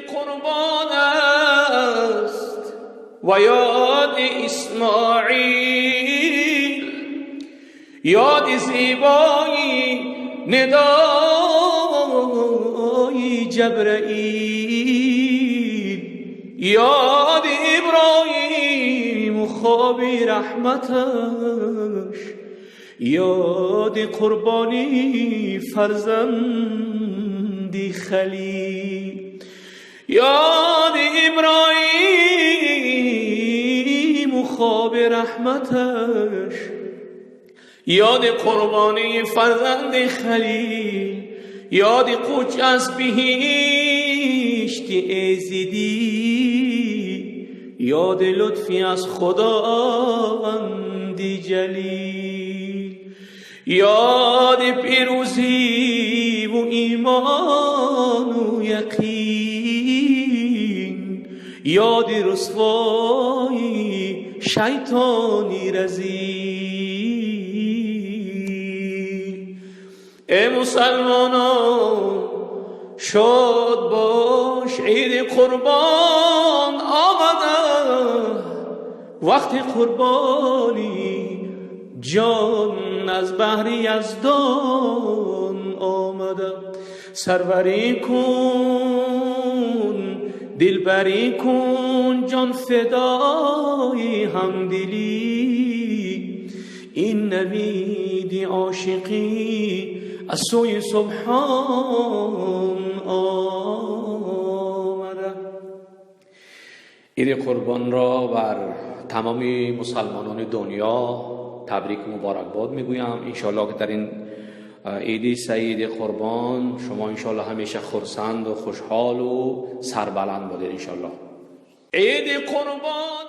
قربان است و یاد اسماعیل، یاد زیبایی ندای جبرائیل، یاد ابراهیم و خواب رحمتش، یاد قربانی فرزندی خلیل، یاد ابراهیم و خواب رحمتش، یاد قربانی فرزند خلیل، یاد قوچ از بهشت ازدی، یاد لطفی از خداوندی جلیل، یاد پیروزی و ایمان و یقین، یاد رسوایی شیطانی رزیل. ای مسلمانان شاد باش، عید قربان آمده، وقت قربانی جان از بحر یزدان آمده. سروری کن، دلبری کن، جان فدای همدلی، این نوید عاشقی از سوی سبحان آمده. عید قربان را بر تمامی مسلمانان دنیا تبریک و مبارکباد میگویم. انشالله که در این عید سعید قربان شما انشالله همیشه خرسند و خوشحال و سربلند بودید انشالله. عید قربان